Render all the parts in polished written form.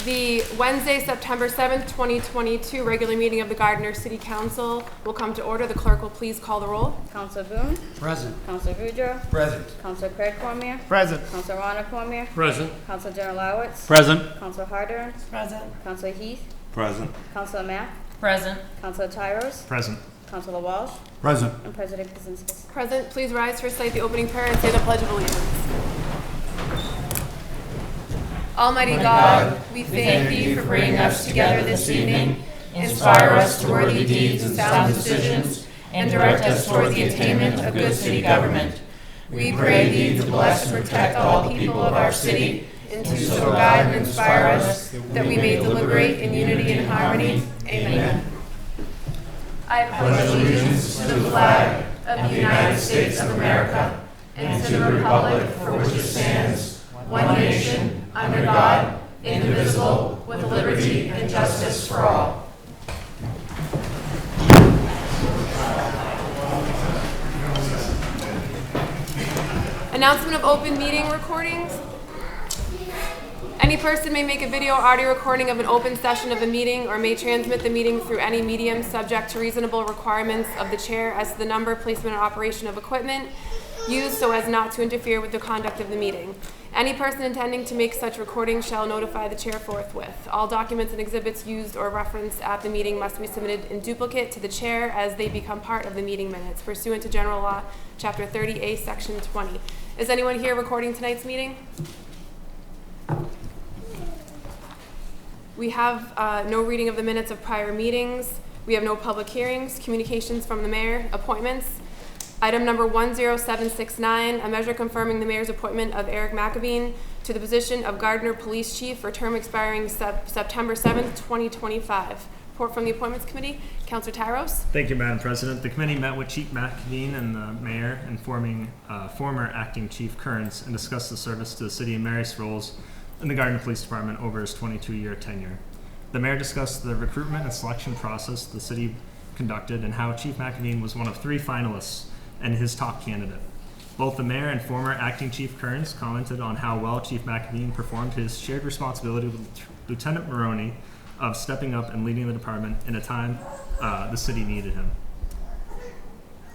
The Wednesday, September 7th, 2022 regular meeting of the Gardner City Council will come to order. The clerk will please call the roll. Councilor Boone? Present. Councilor Boudreaux? Present. Councilor Craig Cormier? Present. Councilor Rhonda Cormier? Present. Councilor General Lowitz? Present. Councilor Hardern? Present. Councilor Heath? Present. Councilor Mack? Present. Councilor Tyros? Present. Councilor Walsh? Present. And President Kaczynski. Present, please rise to recite the opening prayer and say the Pledge of Allegiance. Almighty God, we thank thee for bringing us together this evening. Inspire us to worthy deeds and sound decisions, and direct us toward the attainment of good city government. We pray thee to bless and protect all the people of our city, and to so guide and inspire us that we may deliberate in unity and harmony. Amen. I pledge allegiance to the flag of the United States of America and to the republic for which it stands, one nation, under God, indivisible, with liberty and justice for all. Announcement of open meeting recordings. Any person may make a video or audio recording of an open session of a meeting or may transmit the meeting through any medium subject to reasonable requirements of the chair as to the number, placement, or operation of equipment used so as not to interfere with the conduct of the meeting. Any person intending to make such recording shall notify the chair forthwith. All documents and exhibits used or referenced at the meeting must be submitted in duplicate to the chair as they become part of the meeting minutes pursuant to General Law, Chapter 30A, Section 20. Is anyone here recording tonight's meeting? We have no reading of the minutes of prior meetings. We have no public hearings, communications from the mayor, appointments. Item number 10769, a measure confirming the mayor's appointment of Eric McAveen to the position of Gardner Police Chief for term expiring September 7th, 2025. Report from the Appointments Committee. Councilor Tyros. Thank you, Madam President. The committee met with Chief McAveen and the mayor, informing former acting Chief Kearns, and discussed the service to the city and Mary's roles in the Gardner Police Department over his 22-year tenure. The mayor discussed the recruitment and selection process the city conducted and how Chief McAveen was one of 3 finalists and his top candidate. Both the mayor and former acting Chief Kearns commented on how well Chief McAveen performed his shared responsibility with Lieutenant Maroney of stepping up and leading the department in a time the city needed him.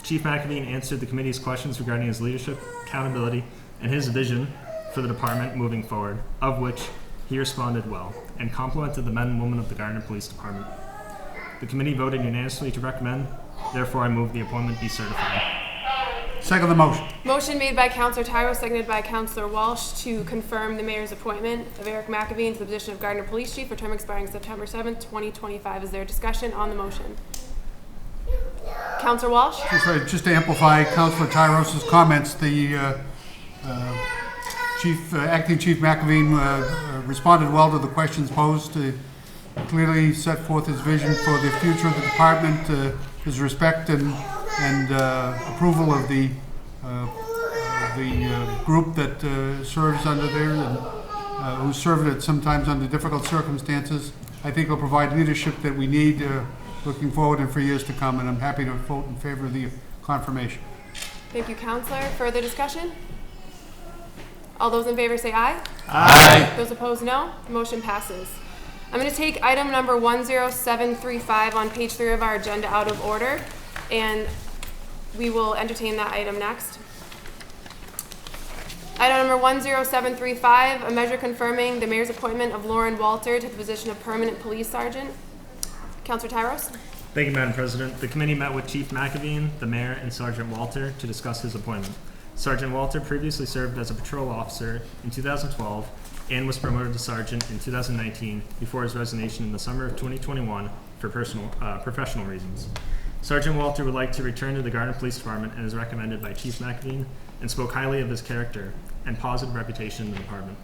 Chief McAveen answered the committee's questions regarding his leadership, accountability, and his vision for the department moving forward, of which he responded well, and complimented the men and women of the Gardner Police Department. The committee voted unanimously to recommend, therefore I move the appointment be certified. Second the motion. Motion made by Councilor Tyros, seconded by Councilor Walsh to confirm the mayor's appointment of Eric McAveen to the position of Gardner Police Chief for term expiring September 7th, 2025. Is there discussion on the motion? Councilor Walsh? Just to amplify Councilor Tyros' comments, the acting Chief McAveen responded well to the questions posed, clearly set forth his vision for the future of the department, his respect and approval of the group that serves under there and who served it sometimes under difficult circumstances. I think will provide leadership that we need looking forward and for years to come, and I'm happy to vote in favor of the confirmation. Thank you, Councilor. Further discussion? All those in favor say aye. Aye. Those opposed, no. The motion passes. I'm going to take item number 10735 on page 3 of our agenda out of order, and we will entertain that item next. Item number 10735, a measure confirming the mayor's appointment of Lauren Walter to the position of permanent police sergeant. Councilor Tyros. Thank you, Madam President. The committee met with Chief McAveen, the mayor, and Sergeant Walter to discuss his appointment. Sergeant Walter previously served as a patrol officer in 2012 and was promoted to sergeant in 2019 before his resignation in the summer of 2021 for professional reasons. Sergeant Walter would like to return to the Gardner Police Department and is recommended by Chief McAveen and spoke highly of his character and positive reputation in the department.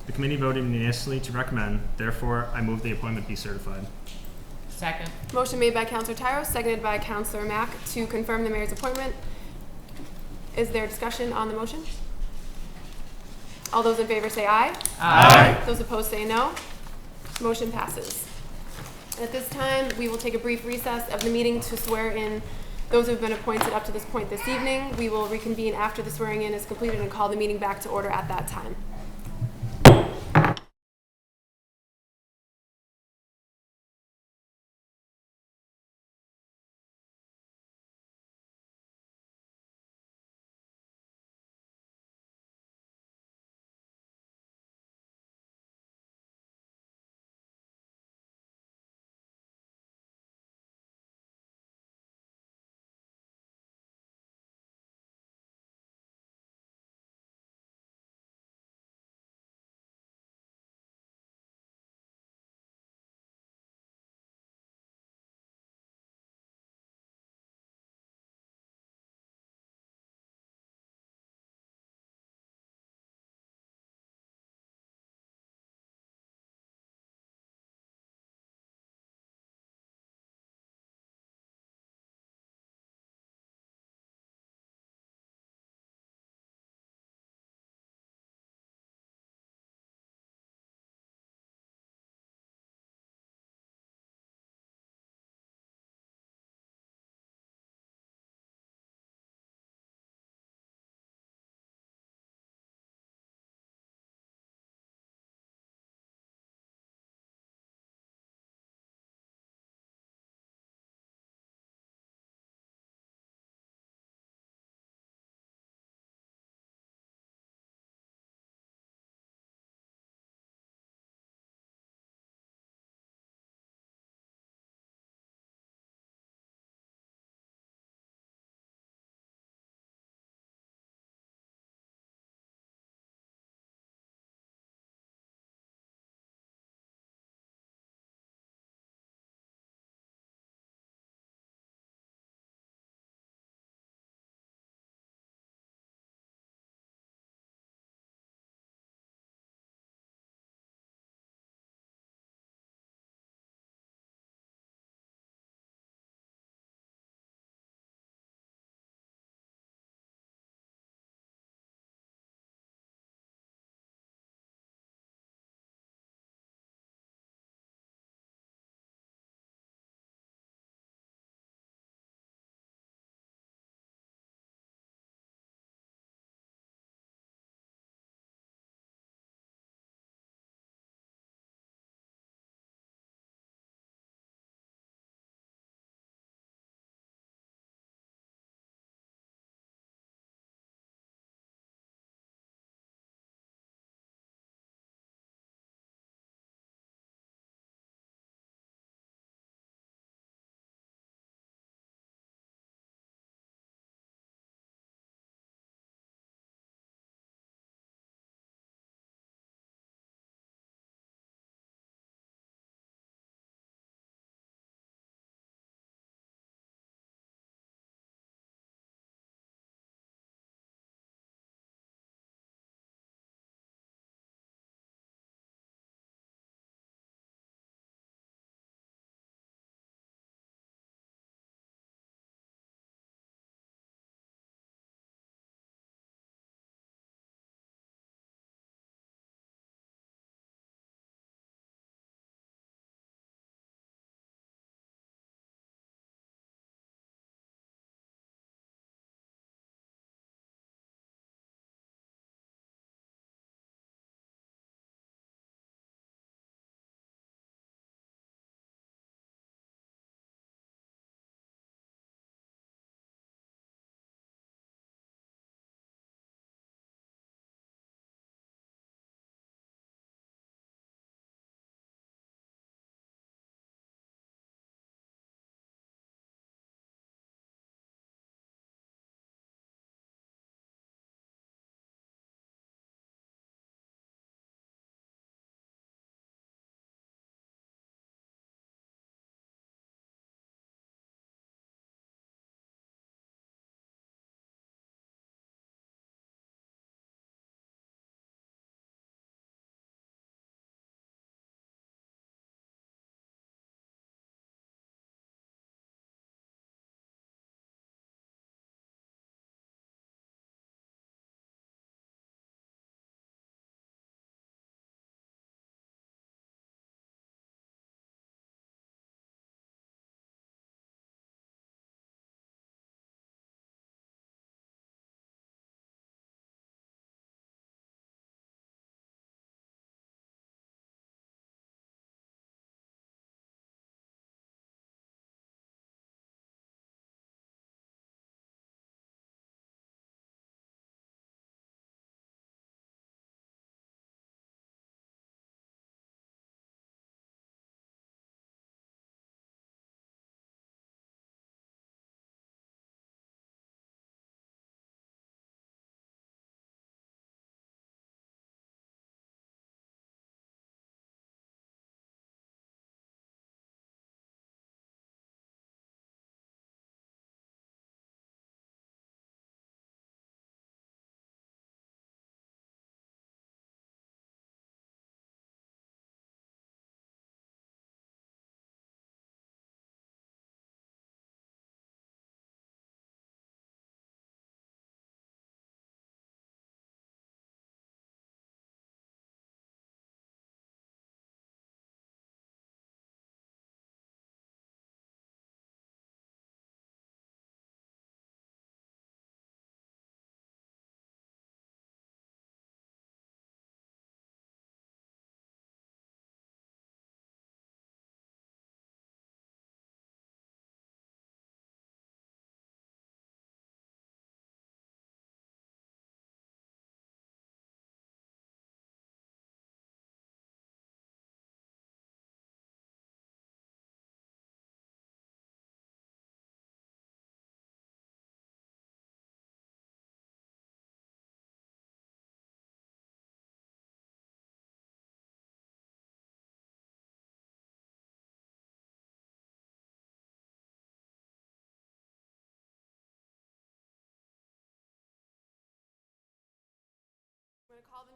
The committee voted unanimously to recommend, therefore I move the appointment be certified. Second. Motion made by Councilor Tyros, seconded by Councilor Mack to confirm the mayor's appointment. Is there discussion on the motion? All those in favor say aye. Aye. Those opposed say no. Motion passes. At this time, we will take a brief recess of the meeting to swear in those who have been appointed up to this point this evening. We will reconvene after the swearing in is completed and call the meeting back to order at that time.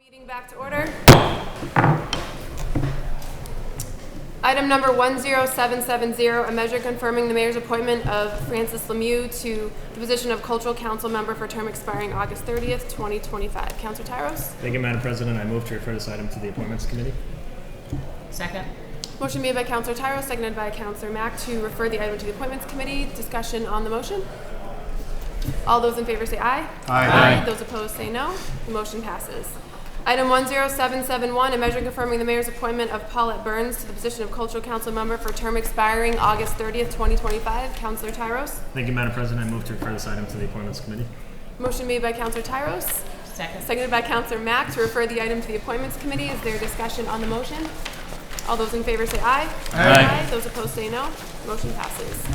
Meeting back to order. Item number 10770, a measure confirming the mayor's appointment of Francis Lemieux to the position of Cultural Council member for term expiring August 30th, 2025. Councilor Tyros? Thank you, Madam President. I move to refer this item to the Appointments Committee. Second. Motion made by Councilor Tyros, seconded by Councilor Mack to refer the item to the Appointments Committee. Discussion on the motion. All those in favor say aye. Aye. Those opposed say no. The motion passes. Item 10771, a measure confirming the mayor's appointment of Paulette Burns to the position of Cultural Council member for term expiring August 30th, 2025. Councilor Tyros? Thank you, Madam President. I move to refer this item to the Appointments Committee. Motion made by Councilor Tyros, Second. seconded by Councilor Mack to refer the item to the Appointments Committee. Is there discussion on the motion? All those in favor say aye. Aye. Those opposed say no. Motion passes.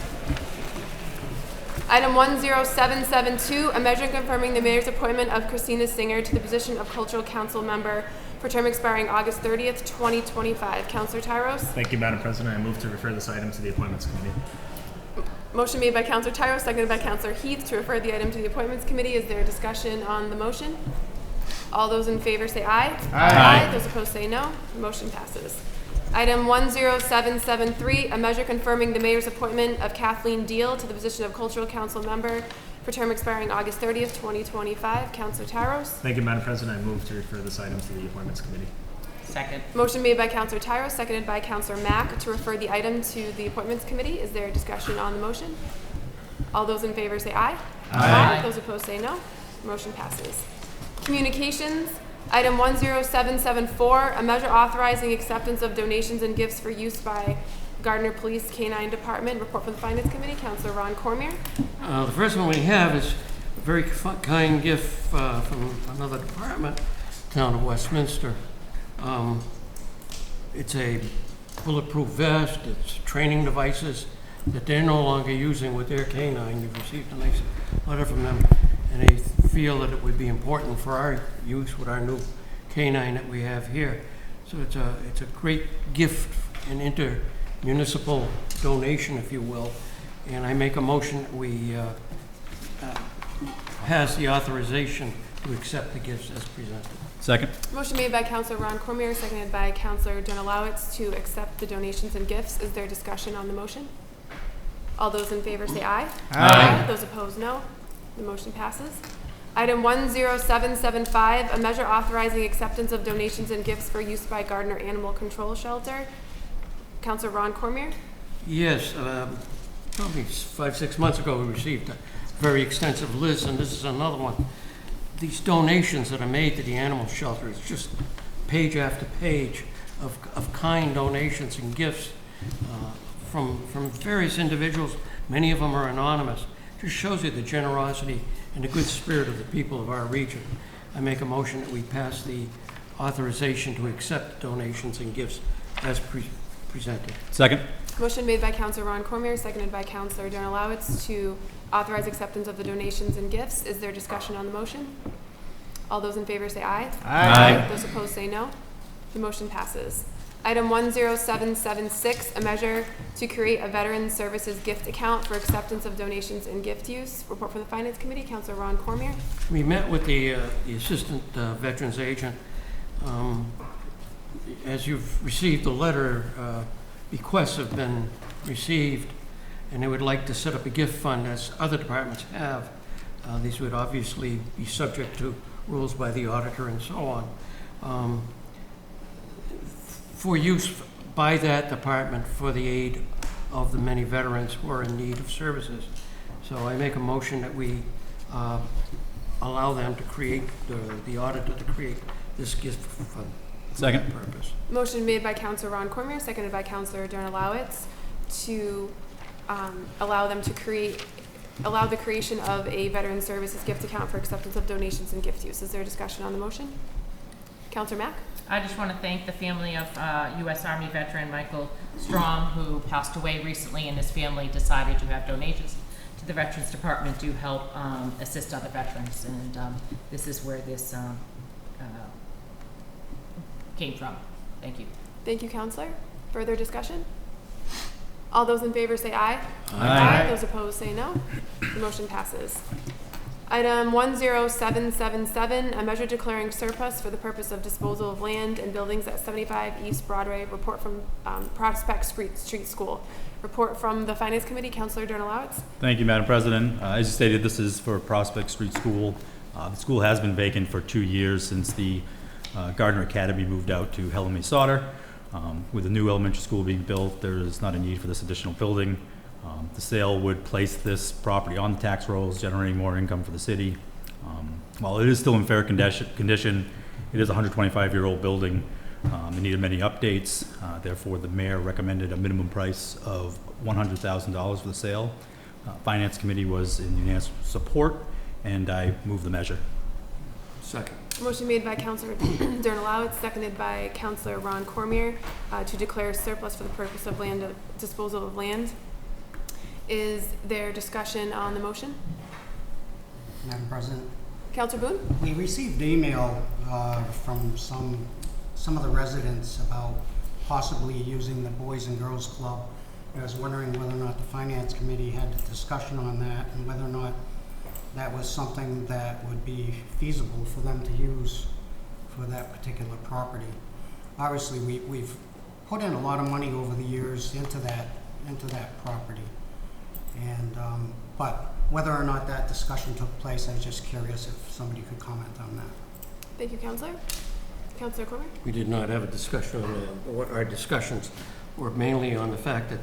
Item 10772, a measure confirming the mayor's appointment of Christina Singer to the position of Cultural Council member for term expiring August 30th, 2025. Councilor Tyros? Thank you, Madam President. I move to refer this item to the Appointments Committee. Motion made by Councilor Tyros, seconded by Councilor Heath to refer the item to the Appointments Committee. Is there discussion on the motion? All those in favor say aye. Aye. Those opposed say no. The motion passes. Item 10773, a measure confirming the mayor's appointment of Kathleen Deal to the position of Cultural Council member for term expiring August 30th, 2025. Councilor Tyros? Thank you, Madam President. I move to refer this item to the Appointments Committee. Second. Motion made by Councilor Tyros, seconded by Councilor Mack to refer the item to the Appointments Committee. Is there discussion on the motion? All those in favor say aye. Aye. Those opposed say no. Motion passes. Communications. Item 10774, a measure authorizing acceptance of donations and gifts for use by Gardner Police K-9 Department. Report from the Finance Committee. Councilor Ron Cormier. The first one we have is a very kind gift from another department, town of Westminster. It's a bulletproof vest, it's training devices that they're no longer using with their K-9. We've received a nice letter from them, and they feel that it would be important for our use with our new K-9 that we have here. So it's a great gift, an inter-municipal donation, if you will. And I make a motion that we pass the authorization to accept the gifts as presented. Second. Motion made by Councilor Ron Cormier, seconded by Councilor Donalowitz to accept the donations and gifts. Is there discussion on the motion? All those in favor say aye. Aye. Those opposed, no. The motion passes. Item 10775, a measure authorizing acceptance of donations and gifts for use by Gardner Animal Control Shelter. Councilor Ron Cormier. Yes, probably 5-6 months ago, we received a very extensive list, and this is another one. These donations that are made to the animal shelter, it's just page after page of kind donations and gifts from various individuals. Many of them are anonymous. Just shows you the generosity and the good spirit of the people of our region. I make a motion that we pass the authorization to accept donations and gifts as presented. Second. Motion made by Councilor Ron Cormier, seconded by Councilor Donalowitz to authorize acceptance of the donations and gifts. Is there discussion on the motion? All those in favor say aye. Aye. Those opposed say no. The motion passes. Item 10776, a measure to create a Veteran Services gift account for acceptance of donations and gift use. Report from the Finance Committee. Councilor Ron Cormier. We met with the Assistant Veterans Agent. As you've received the letter, bequests have been received, and they would like to set up a gift fund as other departments have. These would obviously be subject to rules by the auditor and so on. For use by that department for the aid of the many veterans who are in need of services. So I make a motion that we allow them to create, the auditor to create this gift fund. Second. Purpose. Motion made by Councilor Ron Cormier, seconded by Councilor Donalowitz to allow the creation of a Veteran Services gift account for acceptance of donations and gift use. Is there a discussion on the motion? Councilor Mack. I just want to thank the family of U.S. Army veteran Michael Strom, who passed away recently, and his family decided to have donations to the Veterans Department to help assist other veterans. And this is where this came from. Thank you. Thank you, Councilor. Further discussion? All those in favor say aye. Aye. Those opposed say no. The motion passes. Item 10777, a measure declaring surplus for the purpose of disposal of land and buildings at 75 East Broadway. Report from Prospect Street School. Report from the Finance Committee. Councilor Durnalowitz. Thank you, Madam President. As you stated, this is for Prospect Street School. The school has been vacant for 2 years since the Gardner Academy moved out to Helen May Sauter. With the new elementary school being built, there is not a need for this additional building. The sale would place this property on the tax rolls, generating more income for the city. While it is still in fair condition, it is a 125-year-old building. It needed many updates. Therefore, the mayor recommended a minimum price of $100,000 for the sale. Finance Committee was in unanimous support, and I move the measure. Second. Motion made by Councilor Durnalowitz, seconded by Councilor Ron Cormier, to declare surplus for the purpose of disposal of land. Is there discussion on the motion? Madam President, Councilor Boone? we received email from some of the residents about possibly using the Boys and Girls Club. I was wondering whether or not the Finance Committee had a discussion on that and whether or not that was something that would be feasible for them to use for that particular property. Obviously, we've put in a lot of money over the years into that property. And but whether or not that discussion took place, I was just curious if somebody could comment on that. Thank you, Councilor. Councilor Cormier? We did not have a discussion on that. Our discussions were mainly on the fact that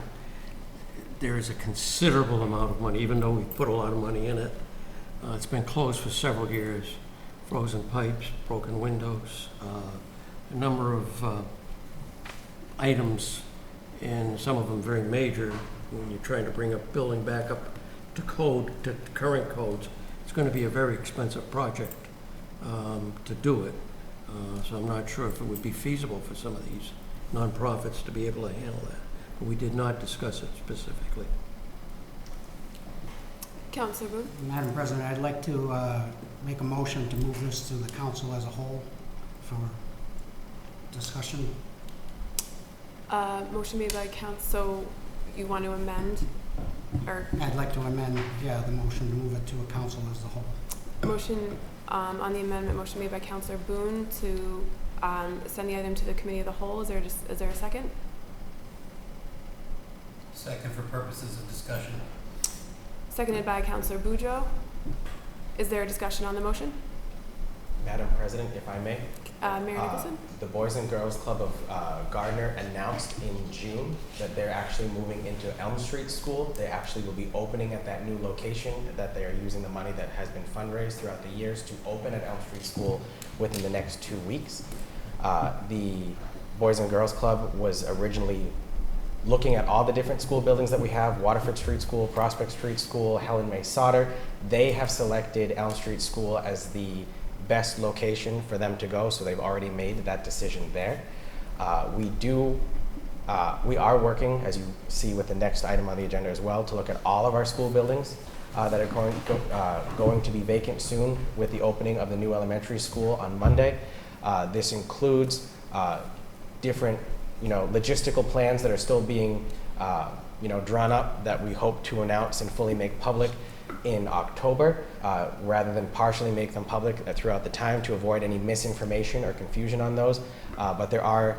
there is a considerable amount of money, even though we put a lot of money in it. It's been closed for several years. Frozen pipes, broken windows, a number of items, and some of them very major. When you're trying to bring a building back up to code, to current codes, it's going to be a very expensive project to do it. So I'm not sure if it would be feasible for some of these nonprofits to be able to handle that. But we did not discuss it specifically. Councilor Boone? Madam President, I'd like to make a motion to move this to the council as a whole for discussion. Motion made by Council. You want to amend? Or I'd like to amend, the motion to move it to a council as a whole. motion on the amendment, motion made by Councilor Boone to send the item to the committee of the whole. Is there a second? Second for purposes of discussion. Seconded by Councilor Boudreau. Is there a discussion on the motion? Madam President, if I may. Mayor Nicholson? The Boys and Girls Club of Gardner announced in June that they're actually moving into Elm Street School. They actually will be opening at that new location, that they are using the money that has been fundraised throughout the years to open at Elm Street School within the next 2 weeks. The Boys and Girls Club was originally looking at all the different school buildings that we have, Waterford Street School, Prospect Street School, Helen May Sauter. They have selected Elm Street School as the best location for them to go, so they've already made that decision there. We are working, as you see with the next item on the agenda as well, to look at all of our school buildings that are going to be vacant soon with the opening of the new elementary school on Monday. This includes different logistical plans that are still being drawn up that we hope to announce and fully make public in October, rather than partially make them public throughout the time to avoid any misinformation or confusion on those. But there are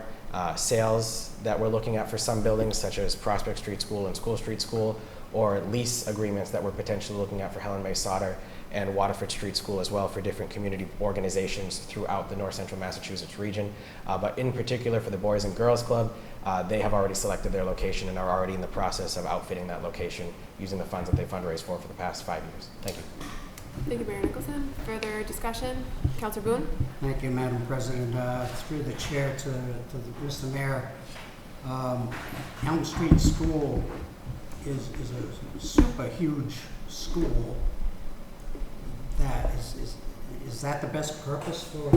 sales that we're looking at for some buildings, such as Prospect Street School and School Street School, or lease agreements that we're potentially looking at for Helen May Sauter and Waterford Street School as well, for different community organizations throughout the North Central Massachusetts region. But in particular for the Boys and Girls Club, they have already selected their location and are already in the process of outfitting that location using the funds that they fundraised for the past 5 years. Thank you. Thank you, Mayor Nicholson. Further discussion? Councilor Boone? Thank you, Madam President. Through the chair to Mr. Mayor, Elm Street School is a super huge school. That is that the best purpose for?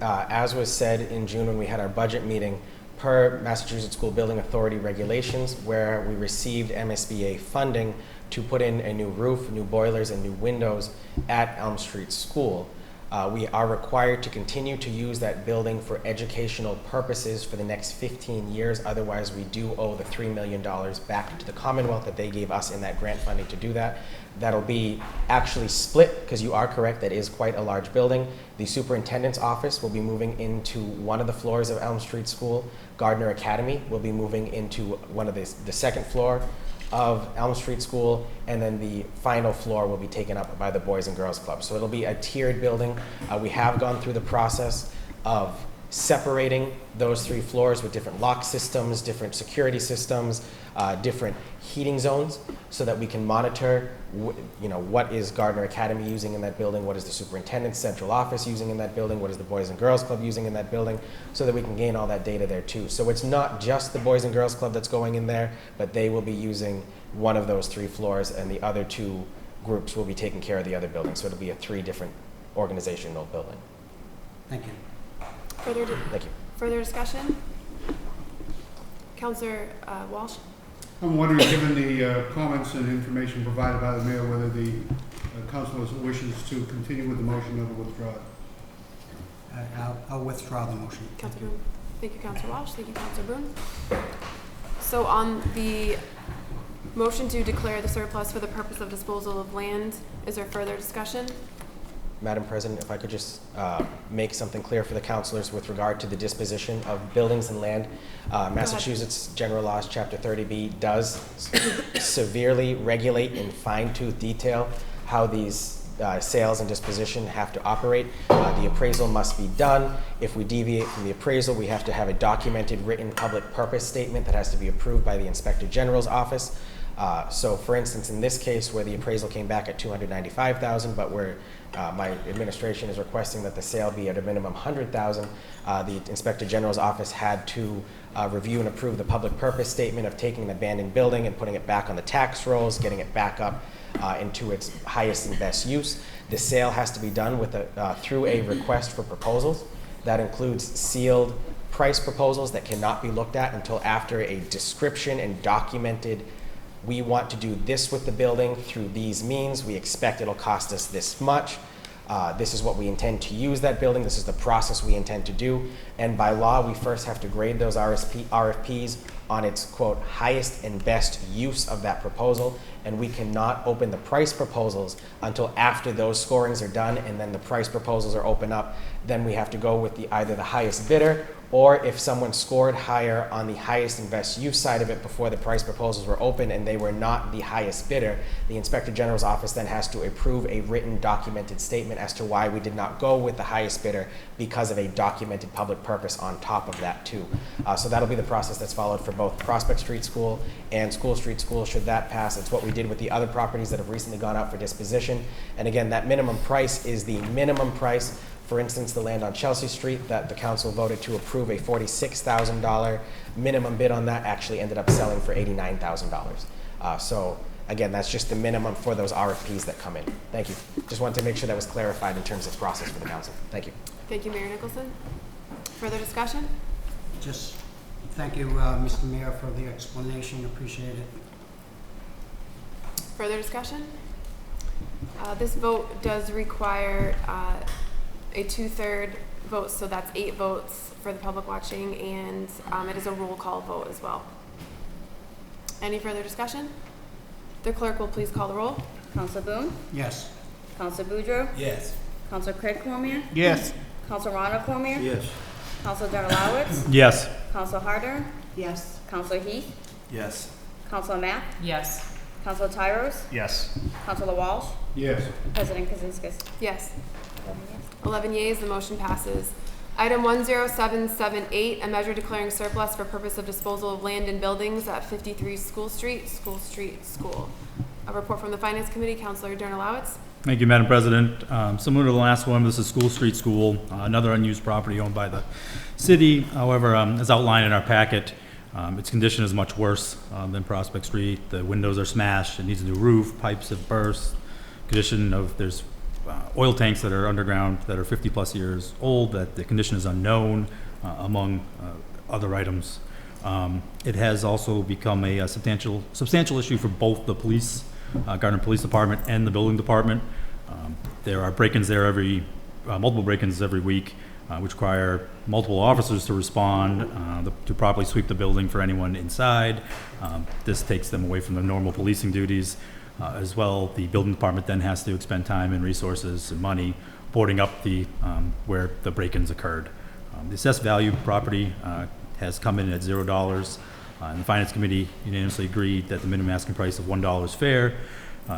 As was said in June when we had our budget meeting, per Massachusetts School Building Authority regulations, where we received MSBA funding to put in a new roof, new boilers, and new windows at Elm Street School, We are required to continue to use that building for educational purposes for the next 15 years. Otherwise, we do owe the $3 million back to the Commonwealth that they gave us in that grant funding to do that. That'll be actually split, because you are correct, that is quite a large building. The superintendent's office will be moving into one of the floors of Elm Street School. Gardner Academy will be moving into one of the second floor of Elm Street School, and then the final floor will be taken up by the Boys and Girls Club. So it'll be a tiered building. We have gone through the process of separating those 3 floors with different lock systems, different security systems, different heating zones, so that we can monitor what is Gardner Academy using in that building, what is the superintendent's central office using in that building, what is the Boys and Girls Club using in that building, so that we can gain all that data there too. So it's not just the Boys and Girls Club that's going in there, but they will be using one of those 3 floors, and the other 2 groups will be taking care of the other buildings. So it'll be a 3 different organizational building. Thank you. Thank you. Further discussion? Councillor Walsh? I'm wondering, given the comments and information provided by the mayor, whether the council wishes to continue with the motion or withdraw it. I'll withdraw the motion. Councillor Boone. Thank you, Councillor Walsh. Thank you, Councillor Boone. So on the motion to declare the surplus for the purpose of disposal of land, is there further discussion? Madam President, if I could just make something clear for the councilors with regard to the disposition of buildings and land. Massachusetts General Laws, Chapter 30B, does severely regulate in fine-tooth detail how these sales and disposition have to operate. The appraisal must be done. If we deviate from the appraisal, we have to have a documented written public purpose statement that has to be approved by the Inspector General's office. So for instance, in this case where the appraisal came back at $295,000, but where my administration is requesting that the sale be at a minimum $100,000, the Inspector General's office had to review and approve the public purpose statement of taking an abandoned building and putting it back on the tax rolls, getting it back up into its highest and best use. The sale has to be done with through a request for proposals. That includes sealed price proposals that cannot be looked at until after a description and documented, we want to do this with the building through these means. We expect it'll cost us this much. This is what we intend to use that building. This is the process we intend to do. And by law, we first have to grade those RFPs on its, quote, highest and best use of that proposal. And we cannot open the price proposals until after those scorings are done, and then the price proposals are open up. Then we have to go with either the highest bidder, or if someone scored higher on the highest and best use side of it before the price proposals were open and they were not the highest bidder, the Inspector General's office then has to approve a written documented statement as to why we did not go with the highest bidder because of a documented public purpose on top of that too. So that'll be the process that's followed for both Prospect Street School and School Street School should that pass. It's what we did with the other properties that have recently gone out for disposition. And again, that minimum price is the minimum price. For instance, the land on Chelsea Street that the council voted to approve a $46,000 minimum bid on that actually ended up selling for $89,000. So again, that's just the minimum for those RFPs that come in. Thank you. Just wanted to make sure that was clarified in terms of process for the council. Thank you. Thank you, Mayor Nicholson. Further discussion? Just thank you, Mr. Mayor, for the explanation. Appreciate it. Further discussion? This vote does require a 2/3 vote, so that's 8 votes for the public watching, and it is a roll call vote as well. Any further discussion? The clerk will please call the roll. Council Boone? Yes. Council Boudreaux? Yes. Council Craig Cormier? Yes. Council Ronald Cormier? Yes. Council Donalawitz? Yes. Council Harder? Yes. Council Heath? Yes. Council Mack? Yes. Council Tyros? Yes. Council Walsh? Yes. President Kazinskas? Yes. 11 yeas, the motion passes. Item 10778, a measure declaring surplus for purpose of disposal of land and buildings at 53 School Street, School. A report from the Finance Committee, Councilor Donalawitz. Thank you, Madam President. Similar to the last one, this is School Street School, another unused property owned by the city. However, as outlined in our packet, its condition is much worse than Prospect Street. The windows are smashed. It needs a new roof. Pipes have burst. There's oil tanks that are underground that are 50 plus years old, that the condition is unknown, among other items. It has also become a substantial issue for both the police, Gardner Police Department and the building department. There are break-ins there every multiple break-ins every week, which require multiple officers to respond, to properly sweep the building for anyone inside. This takes them away from their normal policing duties. As well, the building department then has to expend time and resources and money boarding up the where the break-ins occurred. The assessed value of property has come in at $0, and the Finance Committee unanimously agreed that the minimum asking price of $1 is fair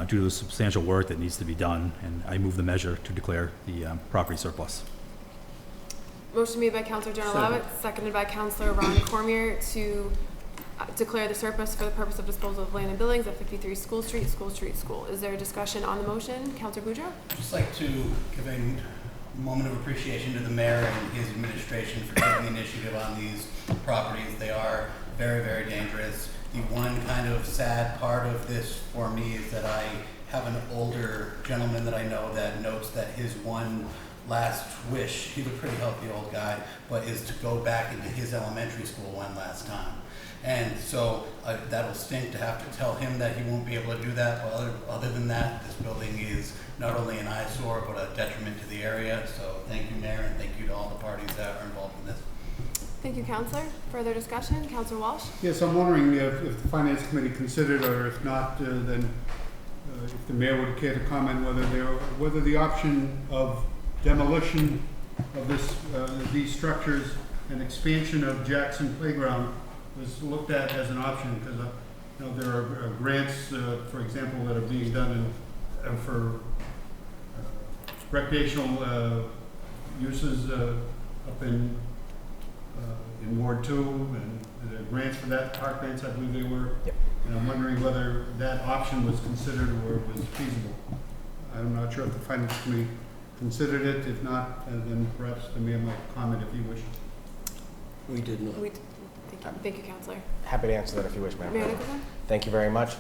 due to the substantial work that needs to be done, and I move the measure to declare the property surplus. Motion made by Councilor Generalowitz, seconded by Councilor Ron Cormier to declare the surplus for the purpose of disposal of land and buildings at 53 School Street, School Street, School. Is there a discussion on the motion? Councilor Boudreaux? Just like to give a moment of appreciation to the mayor and his administration for taking initiative on these properties. They are very, very dangerous. The one kind of sad part of this for me is that I have an older gentleman that I know that notes that his one last wish, he's a pretty healthy old guy, but is to go back into his elementary school one last time. And so that'll stink to have to tell him that he won't be able to do that. But other than that, this building is not only an eyesore, but a detriment to the area. So thank you, Mayor, and thank you to all the parties that are involved in this. Thank you, Councilor. Further discussion? Councilor Walsh? Yes, I'm wondering if the Finance Committee considered, or if not, then if the mayor would care to comment whether the option of demolition of these structures and expansion of Jackson Playground was looked at as an option, because there are grants, for example, that are being done for recreational uses up in Ward 2, and there are grants for that, park grants, I believe they were. Yep. And I'm wondering whether that option was considered or was feasible. I'm not sure if the Finance Committee considered it. If not, then perhaps the mayor might comment if he wishes. We did not. Thank you, Councilor. Happy to answer that if you wish, Madam Mayor President. Nicholson? Thank you very much.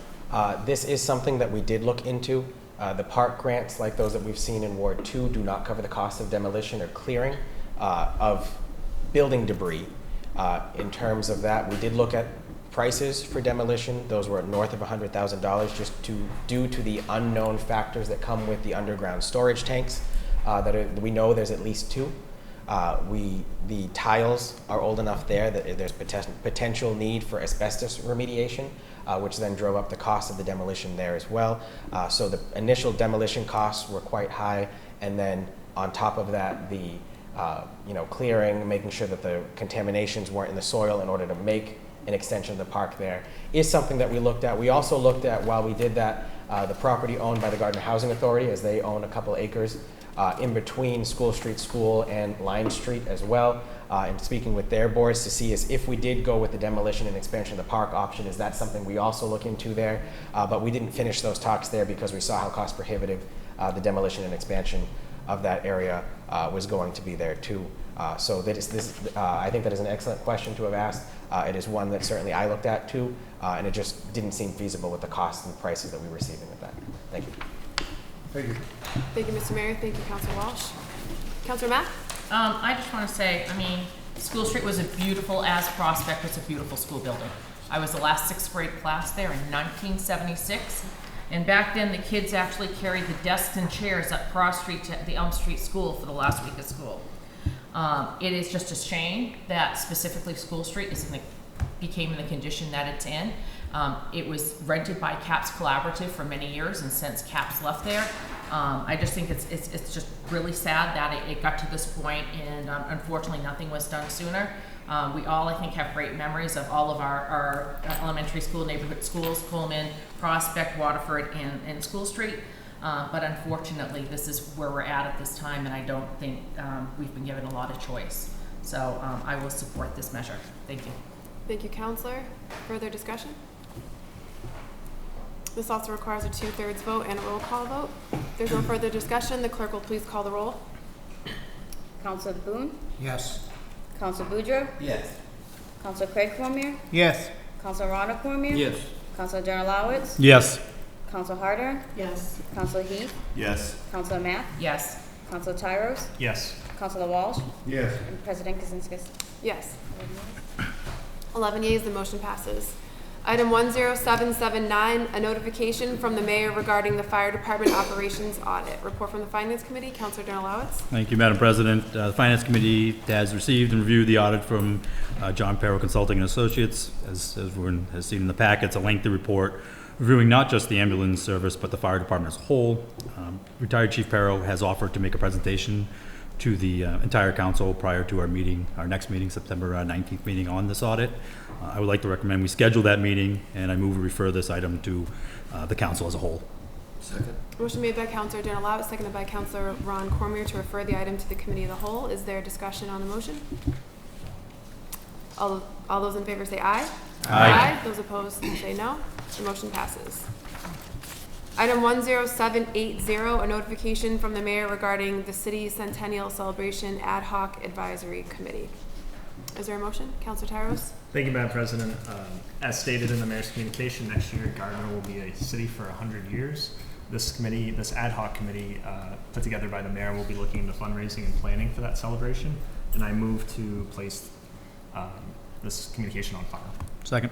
This is something that we did look into. The park grants, like those that we've seen in Ward 2, do not cover the cost of demolition or clearing of building debris. In terms of that, we did look at prices for demolition. Those were north of $100,000 just due to the unknown factors that come with the underground storage tanks. We know there's at least two. The tiles are old enough there that there's potential need for asbestos remediation, which then drove up the cost of the demolition there as well. So the initial demolition costs were quite high, and then on top of that, the clearing, making sure that the contaminations weren't in the soil in order to make an extension of the park there is something that we looked at. We also looked at, while we did that, the property owned by the Gardner Housing Authority, as they own a couple acres in between School Street School and Line Street as well, and speaking with their boards to see if we did go with the demolition and expansion of the park option, is that something we also look into there? But we didn't finish those talks there because we saw how cost prohibitive the demolition and expansion of that area was going to be there too. So I think that is an excellent question to have asked. It is one that certainly I looked at too, and it just didn't seem feasible with the costs and prices that we were receiving with that. Thank you. Thank you. Thank you, Mr. Mayor. Thank you, Councilor Walsh. Councilor Mack? I just want to say, School Street was as Prospect was a beautiful school building. I was the last 6th grade class there in 1976. And back then, the kids actually carried the desks and chairs up Cross Street to the Elm Street School for the last week of school. It is just a shame that specifically School Street became in the condition that it's in. It was rented by CAPS Collaborative for many years, and since CAPS left there, I just think it's just really sad that it got to this point, and unfortunately nothing was done sooner. We all, I think, have great memories of all of our elementary school, neighborhood schools, Coleman, Prospect, Waterford, and School Street. But unfortunately, this is where we're at this time, and I don't think we've been given a lot of choice. So I will support this measure. Thank you. Thank you, Councilor. Further discussion? This also requires a 2/3 vote and a roll call vote. If there's no further discussion, the clerk will please call the roll. Councilor Boone? Yes. Councilor Boudreaux? Yes. Councilor Craig Cormier? Yes. Councilor Ronald Cormier? Yes. Councilor Generalowitz? Yes. Councilor Harder? Yes. Councilor Heath? Yes. Councilor Math? Yes. Councilor Tyros? Yes. Councilor Walsh? Yes. And President Kaczynskis. Yes. 11 yeas, the motion passes. Item 10779, a notification from the mayor regarding the fire department operations audit. Report from the Finance Committee. Councilor Donalowitz. Thank you, Madam President. The Finance Committee has received and reviewed the audit from John Perro Consulting and Associates. As everyone has seen in the packet, it's a lengthy report reviewing not just the ambulance service, but the fire department as a whole. Retired Chief Perro has offered to make a presentation to the entire council prior to our next meeting, September 19th meeting on this audit. I would like to recommend we schedule that meeting, and I move to refer this item to the council as a whole. Second. Motion made by Councilor Donalowitz, seconded by Councilor Ron Cormier to refer the item to the committee of the whole. Is there discussion on the motion? All those in favor say aye. Aye. Those opposed say no. The motion passes. Item 10780, a notification from the mayor regarding the city centennial celebration ad hoc advisory committee. Is there a motion? Councilor Tyros? Thank you, Madam President. As stated in the mayor's communication, next year Gardner will be a city for 100 years. This committee, this ad hoc committee put together by the mayor, will be looking into fundraising and planning for that celebration. And I move to place this communication on file. Second.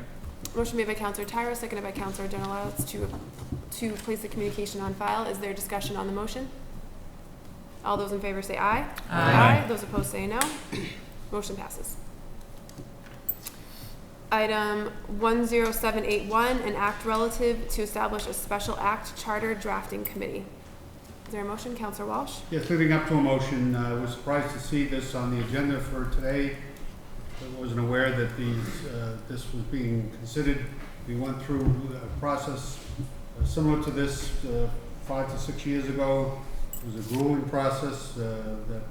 Motion made by Councilor Tyros, seconded by Councilor Donalowitz to place the communication on file. Is there discussion on the motion? All those in favor say aye. Aye. Those opposed say no. Motion passes. Item 10781, an act relative to establish a special act charter drafting committee. Is there a motion? Councilor Walsh? Yes, leading up to a motion, I was surprised to see this on the agenda for today. I wasn't aware that this was being considered. We went through a process similar to this 5 to 6 years ago. It was a grueling process that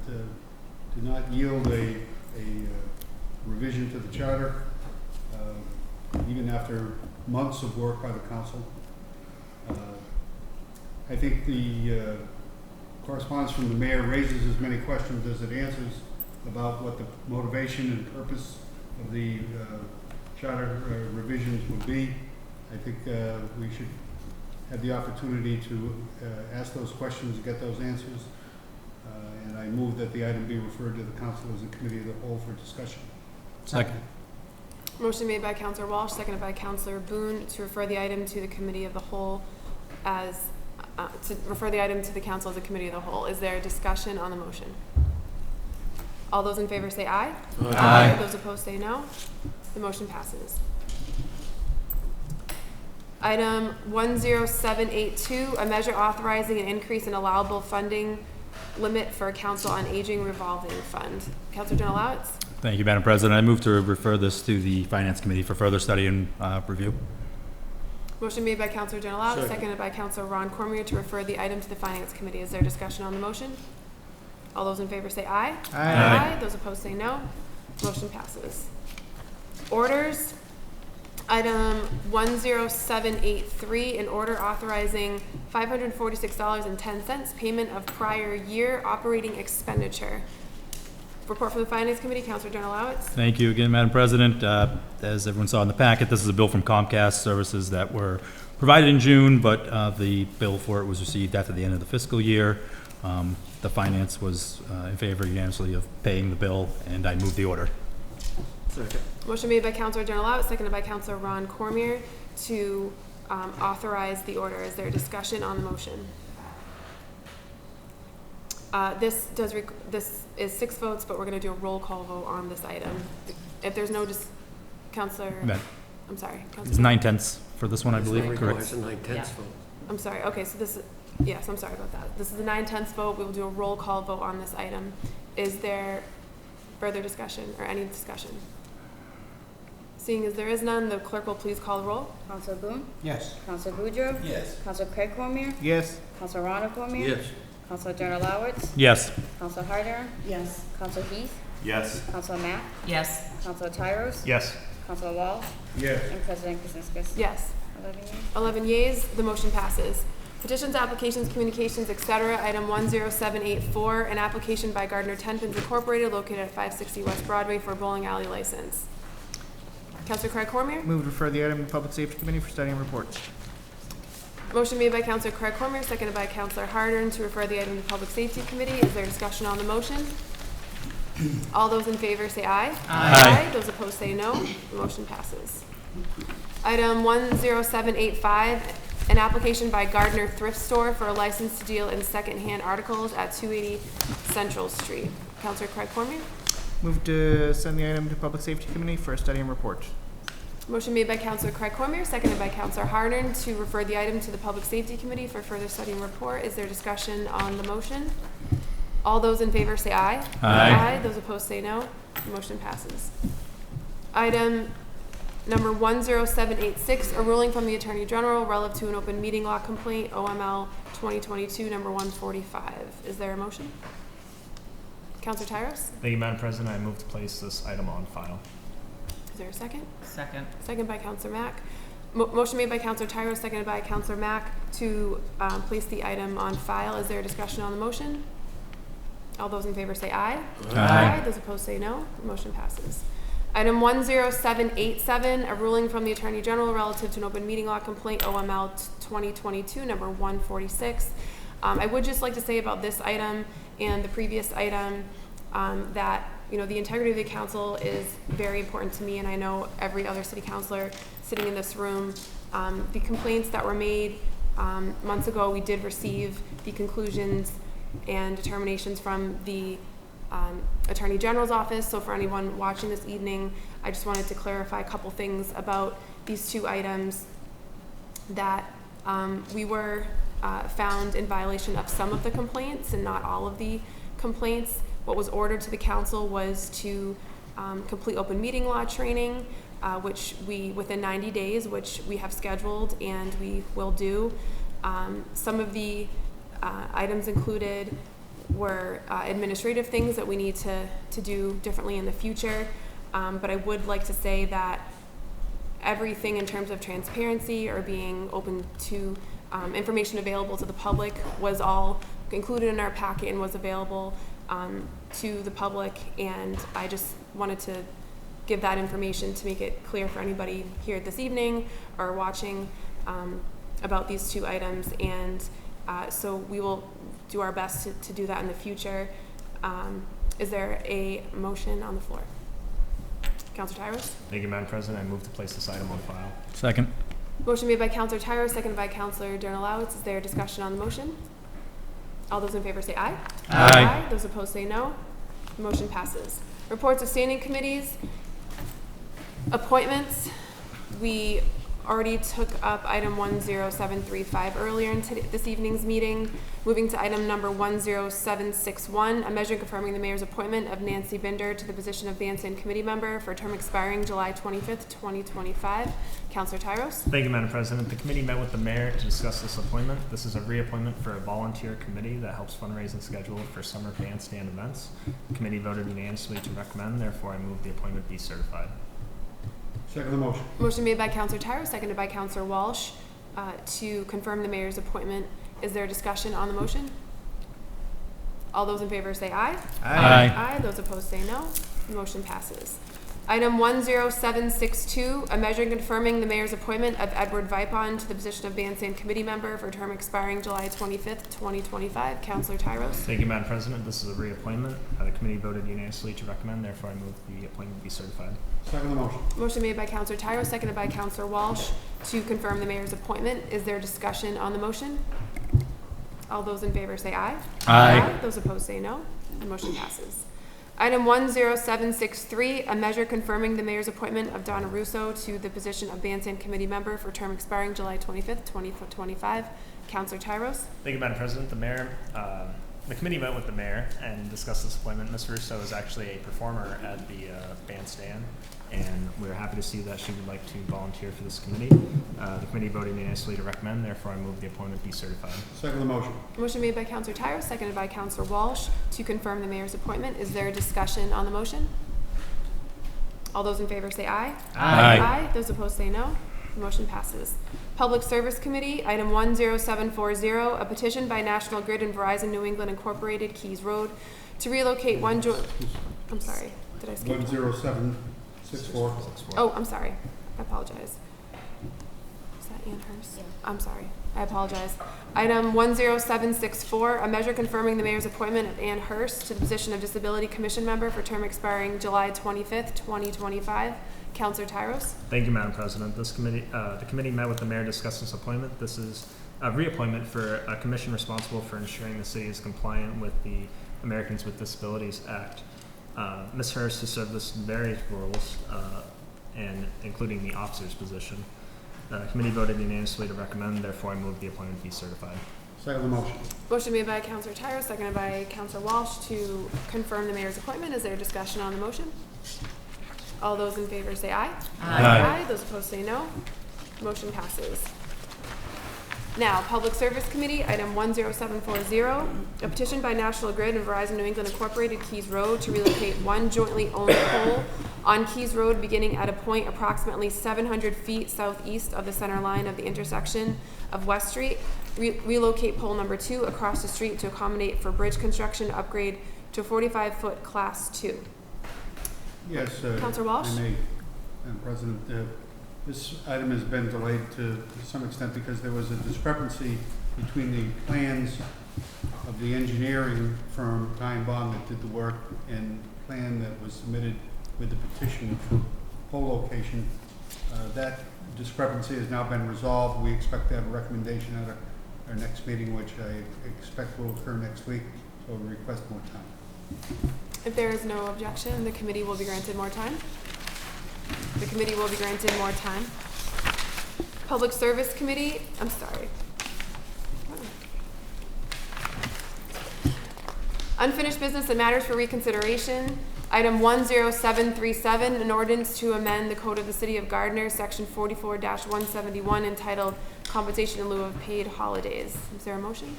did not yield a revision to the charter, even after months of work by the council. I think the correspondence from the mayor raises as many questions as it answers about what the motivation and purpose of the charter revisions would be. I think we should have the opportunity to ask those questions and get those answers. And I move that the item be referred to the council as a committee of the whole for discussion. Second. Motion made by Councilor Walsh, seconded by Councilor Boone to refer the item to the committee of the whole as to refer the item to the council as a committee of the whole. Is there a discussion on the motion? All those in favor say aye. Aye. Those opposed say no. The motion passes. Item 10782, a measure authorizing an increase in allowable funding limit for Council on Aging Revolving Fund. Councilor Donalowitz? Thank you, Madam President. I move to refer this to the Finance Committee for further study and review. Motion made by Councilor Donalowitz, seconded by Councilor Ron Cormier to refer the item to the Finance Committee. Is there discussion on the motion? All those in favor say aye. Aye. Those opposed say no. Motion passes. Orders. Item 10783, an order authorizing $546.10 payment of prior year operating expenditure. Report from the Finance Committee. Councilor Donalowitz. Thank you again, Madam President. As everyone saw in the packet, this is a bill from Comcast services that were provided in June, but the bill for it was received after the end of the fiscal year. The Finance was in favor unanimously of paying the bill, and I move the order. Second. Motion made by Councilor Donalowitz, seconded by Councilor Ron Cormier to authorize the order. Is there a discussion on the motion? This is 6 votes, but we're going to do a roll call vote on this item. If there's no Councilor, I'm sorry. It's 9/10 for this one, I believe, correct? Requires a 9/10 vote. I'm sorry. Okay, so this is, yes, I'm sorry about that. This is the 9/10 vote. We will do a roll call vote on this item. Is there further discussion or any discussion? Seeing as there is none, the clerk will please call the roll. Councilor Boone? Yes. Councilor Boudreaux? Yes. Councilor Craig Cormier? Yes. Councilor Ron Cormier? Yes. Councilor Donalowitz? Yes. Councilor Harder? Yes. Councilor Heath? Yes. Councilor Mack? Yes. Councilor Tyros? Yes. Councilor Walsh? Yes. And President Kuzinskis? Yes. 11 yeas. 11 yeas, the motion passes. Petitions, applications, communications, etc. Item 10784, an application by Gardner 10 Pins Incorporated located at 560 West Broadway for a bowling alley license. Councilor Craig Cormier? Move to refer the item to Public Safety Committee for study and report. Motion made by Councilor Craig Cormier, seconded by Councilor Harder to refer the item to Public Safety Committee. Is there discussion on the motion? All those in favor say aye. Aye. Those opposed say no. The motion passes. Item 10785, an application by Gardner Thrift Store for a license to deal in secondhand articles at 280 Central Street. Counselor Craig Cormier? Move to send the item to Public Safety Committee for a study and report. Motion made by Counselor Craig Cormier, seconded by Counselor Harden to refer the item to the Public Safety Committee for further study and report. Is there discussion on the motion? All those in favor say aye. Aye. Those opposed say no. The motion passes. Item number 10786, a ruling from the Attorney General relative to an open meeting law complaint, OML 2022, number 145. Is there a motion? Counselor Tyros? Thank you, Madam President. I move to place this item on file. Is there a second? Second. Second by Counselor Mack. Motion made by Counselor Tyros, seconded by Counselor Mack to place the item on file. Is there a discussion on the motion? All those in favor say aye. Aye. Those opposed say no. The motion passes. Item 10787, a ruling from the Attorney General relative to an open meeting law complaint, OML 2022, number 146. I would just like to say about this item and the previous item that the integrity of the council is very important to me, and I know every other city councilor sitting in this room. The complaints that were made months ago, we did receive the conclusions and determinations from the Attorney General's office. So for anyone watching this evening, I just wanted to clarify a couple things about these two items, that we were found in violation of some of the complaints and not all of the complaints. What was ordered to the council was to complete open meeting law training, which we, within 90 days, which we have scheduled and we will do. Some of the items included were administrative things that we need to do differently in the future. But I would like to say that everything in terms of transparency or being open to information available to the public was all included in our packet and was available to the public. And I just wanted to give that information to make it clear for anybody here this evening or watching about these two items. And so we will do our best to do that in the future. Is there a motion on the floor? Counselor Tyros? Thank you, Madam President. I move to place this item on file. Second. Motion made by Counselor Tyros, seconded by Counselor Dernalowitz. Is there a discussion on the motion? All those in favor say aye. Aye. Those opposed say no. The motion passes. Reports of standing committees. Appointments. We already took up item 10735 earlier in this evening's meeting. Moving to item number 10761, a measure confirming the mayor's appointment of Nancy Binder to the position of Bandstand Committee Member for a term expiring July 25th, 2025. Counselor Tyros? Thank you, Madam President. The committee met with the mayor to discuss this appointment. This is a reappointment for a volunteer committee that helps fundraise and schedule for summer bandstand events. The committee voted unanimously to recommend, therefore I move the appointment be certified. Second the motion. Motion made by Counselor Tyros, seconded by Counselor Walsh to confirm the mayor's appointment. Is there a discussion on the motion? All those in favor say aye. Aye. Aye. Those opposed say no. The motion passes. Item 10762, a measure confirming the mayor's appointment of Edward Vipon to the position of Bandstand Committee Member for a term expiring July 25th, 2025. Counselor Tyros? Thank you, Madam President. This is a reappointment. The committee voted unanimously to recommend, therefore I move the appointment be certified. Second the motion. Motion made by Counselor Tyros, seconded by Counselor Walsh to confirm the mayor's appointment. Is there discussion on the motion? All those in favor say aye. Aye. Those opposed say no. The motion passes. Item 10763, a measure confirming the mayor's appointment of Donna Russo to the position of Bandstand Committee Member for term expiring July 25th, 2025. Counselor Tyros? Thank you, Madam President. The committee met with the mayor and discussed this appointment. Ms. Russo is actually a performer at the bandstand, and we're happy to see that she would like to volunteer for this committee. The committee voted unanimously to recommend, therefore I move the appointment be certified. Second the motion. Motion made by Counselor Tyros, seconded by Counselor Walsh to confirm the mayor's appointment. Is there a discussion on the motion? All those in favor say aye. Aye. Aye. Those opposed say no. The motion passes. Public Service Committee, item 10740, a petition by National Grid and Verizon New England Incorporated, Keys Road, to relocate I'm sorry, did I skip? 10764. Oh, I'm sorry. I apologize. that Ann Hurst? Yeah. I'm sorry. I apologize. Item 10764, a measure confirming the mayor's appointment of Ann Hurst to the position of Disability Commission member for term expiring July 25th, 2025. Councilor Tyros. Thank you, Madam President. The committee met with the mayor to discuss this appointment. This is a reappointment for a commission responsible for ensuring the city is compliant with the Americans with Disabilities Act. Ms. Hurst has served this in various roles, and including the officer's position. The committee voted unanimously to recommend, therefore I move the appointment be certified. Second the motion. Motion made by Councilor Tyros, seconded by Councilor Walsh to confirm the mayor's appointment. Is there discussion on the motion? All those in favor say aye. Aye. Those opposed say no. Motion passes. Now, Public Service Committee, item 10740, a petition by National Grid and Verizon New England Incorporated, Keys Road, to relocate one jointly owned pole on Keys Road beginning at a point approximately 700 feet southeast of the center line of the intersection of West Street. Relocate pole number 2 across the street to accommodate for bridge construction upgrade to 45-foot Class 2. Yes. Councilor Walsh? I may, Madam President. This item has been delayed to some extent because there was a discrepancy between the plans of the engineering firm, Ty & Bond, that did the work, and the plan that was submitted with the petition for pole location. That discrepancy has now been resolved. We expect to have a recommendation at our next meeting, which I expect will occur next week, so we request more time. If there is no objection, the committee will be granted more time. The committee will be granted more time. Public Service Committee, I'm sorry. Unfinished business and matters for reconsideration. Item 10737, an ordinance to amend the Code of the City of Gardner, Section 44-171, entitled Compensation in lieu of paid holidays. Is there a motion?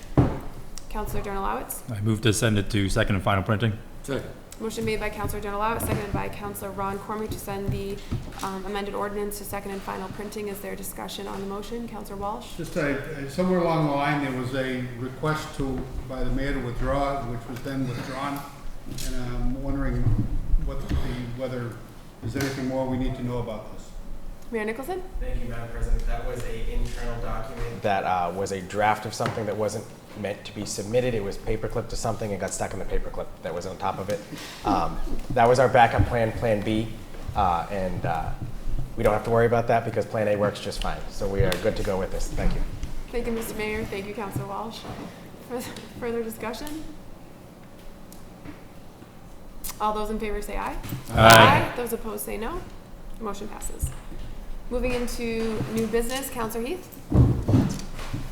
Councilor Donalowitz. I move to send it to second and final printing. Second. Motion made by Councilor Donalowitz, seconded by Councilor Ron Cormier to send the amended ordinance to second and final printing. Is there discussion on the motion? Councilor Walsh? Just somewhere along the line, there was a request by the mayor to withdraw, which was then withdrawn. And I'm wondering whether there's anything more we need to know about this. Mayor Nicholson? Thank you, Madam President. That was an internal document that was a draft of something that wasn't meant to be submitted. It was paperclipped to something and got stuck in the paperclip that was on top of it. That was our backup plan, Plan B, and we don't have to worry about that because Plan A works just fine. So we are good to go with this. Thank you. Thank you, Mr. Mayor. Thank you, Councilor Walsh. Further discussion? All those in favor say aye. Aye. Those opposed say no. Motion passes. Moving into new business, Councilor Heath.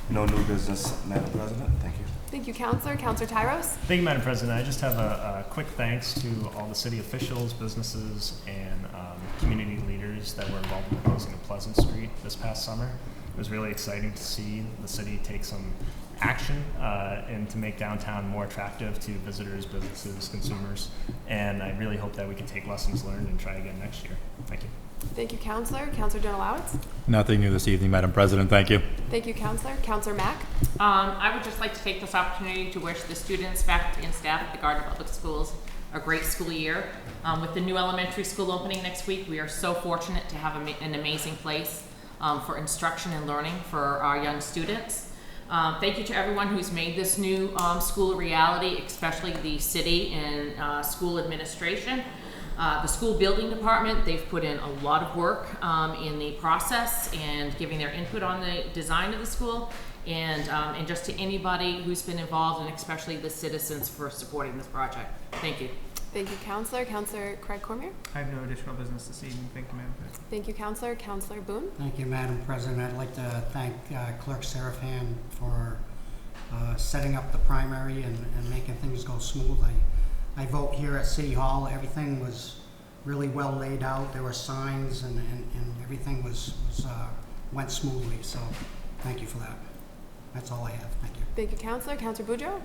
No new business, Madam President. Thank you. Thank you, Councilor. Councilor Tyros. Thank you, Madam President. I just have a quick thanks to all the city officials, businesses, and community leaders that were involved in closing of Pleasant Street this past summer. It was really exciting to see the city take some action and to make downtown more attractive to visitors, businesses, consumers, and I really hope that we can take lessons learned and try again next year. Thank you. Thank you, Councilor. Councilor Donalowitz. Nothing new this evening, Madam President. Thank you. Thank you, Councilor. Councilor Mack. I would just like to take this opportunity to wish the students, faculty, and staff at the Gardner Public Schools a great school year. With the new elementary school opening next week, we are so fortunate to have an amazing place for instruction and learning for our young students. Thank you to everyone who's made this new school a reality, especially the city and school administration. The school building department, they've put in a lot of work in the process and giving their input on the design of the school, and just to anybody who's been involved, and especially the citizens for supporting this project. Thank you. Thank you, Councilor. Councilor Craig Cormier. I have no additional business this evening. Thank you, Madam President. Thank you, Councilor. Councilor Boone. Thank you, Madam President. I'd like to thank Clerk Serafan for setting up the primary and making things go smooth. I vote here at City Hall. Everything was really well laid out. There were signs and everything went smoothly. So thank you for that. That's all I have. Thank you. Thank you, Councilor. Councilor Boudreaux.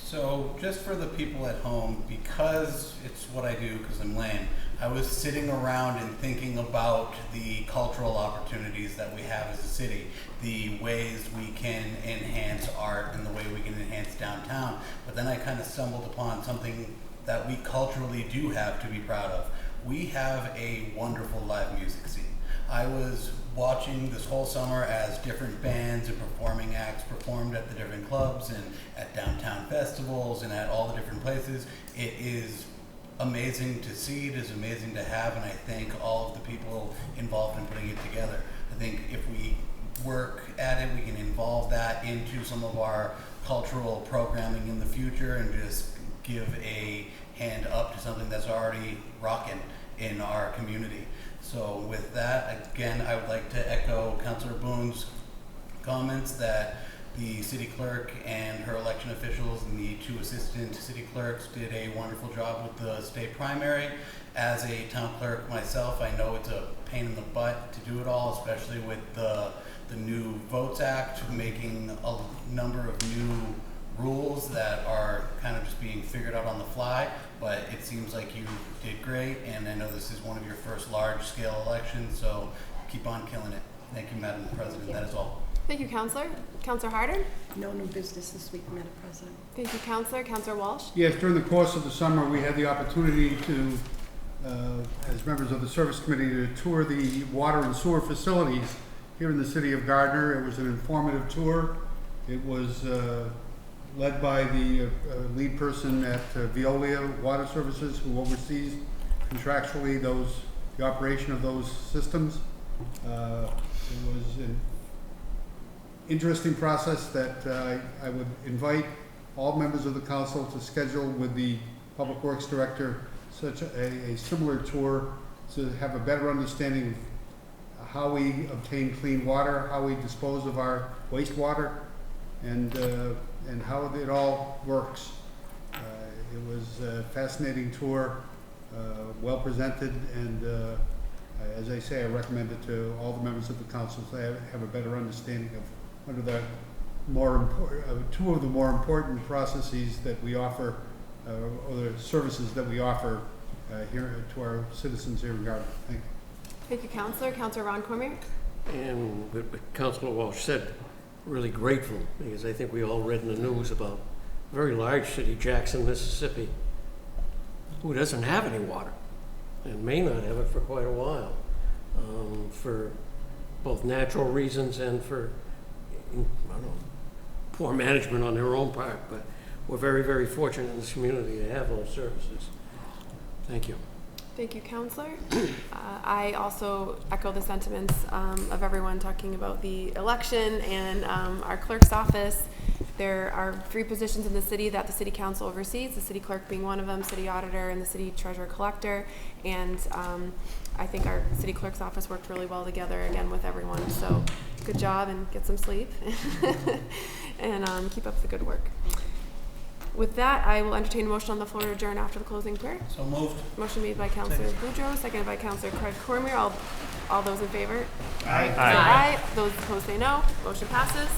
So just for the people at home, because it's what I do, because I'm lame, I was sitting around and thinking about the cultural opportunities that we have as a city, the ways we can enhance art and the way we can enhance downtown. But then I kind of stumbled upon something that we culturally do have to be proud of. We have a wonderful live music scene. I was watching this whole summer as different bands and performing acts performed at the different clubs and at downtown festivals and at all the different places. It is amazing to see, it is amazing to have, and I thank all of the people involved in putting it together. I think if we work at it, we can involve that into some of our cultural programming in the future and just give a hand up to something that's already rocking in our community. So with that, again, I would like to echo Councilor Boone's comments that the city clerk and her election officials and the 2 assistant city clerks did a wonderful job with the state primary. As a town clerk myself, I know it's a pain in the butt to do it all, especially with the new Votes Act, making a number of new rules that are kind of just being figured out on the fly, but it seems like you did great, and I know this is one of your first large-scale elections, so keep on killing it. Thank you, Madam President. That is all. Thank you, Counselor. Counselor Harder? No new business this week, Madam President. Thank you, Counselor. Counselor Walsh? Yes, during the course of the summer, we had the opportunity to, as members of the Service Committee, to tour the water and sewer facilities here in the city of Gardner. It was an informative tour. It was led by the lead person at Veolia Water Services, who oversees contractually the operation of those systems. It was an interesting process that I would invite all members of the council to schedule with the Public Works Director such a similar tour to have a better understanding of how we obtain clean water, how we dispose of our wastewater, and how it all works. It was a fascinating tour, well presented, and as I say, I recommend it to all the members of the council so they have a better understanding of one of the two of the more important processes that we offer, or the services that we offer here to our citizens here in Gardner. Thank you. Thank you, Counselor. Counselor Ron Cormier? And what Councilor Walsh said, really grateful, because I think we all read in the news about a very large city, Jackson, Mississippi, who doesn't have any water and may not have it for quite a while, for both natural reasons and for, I don't know, poor management on their own part. But we're very, very fortunate in this community to have those services. Thank you. Thank you, Counselor. I also echo the sentiments of everyone talking about the election and our clerk's office. There are 3 positions in the city that the city council oversees, the city clerk being one of them, city auditor, and the city treasurer collector. And I think our city clerk's office worked really well together again with everyone. So good job, and get some sleep and keep up the good work. With that, I will entertain a motion on the floor to adjourn after the closing prayer. So moved. Motion made by Councilor Boudreaux, seconded by Councilor Craig Cormier. All those in favor? Aye. Aye. Those opposed say no. Motion passes.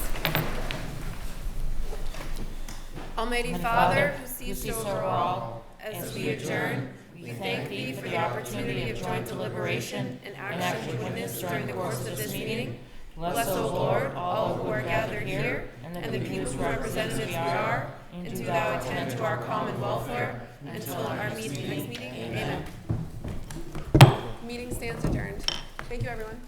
Almighty Father, who sees over all, as we adjourn, we thank Thee for the opportunity of joint deliberation and action witnessed during the course of this meeting. Bless, O Lord, all who are gathered here, and the people whose representatives we are, and do Thou attend to our common welfare until our next meeting. Amen. Meeting stands adjourned. Thank you, everyone.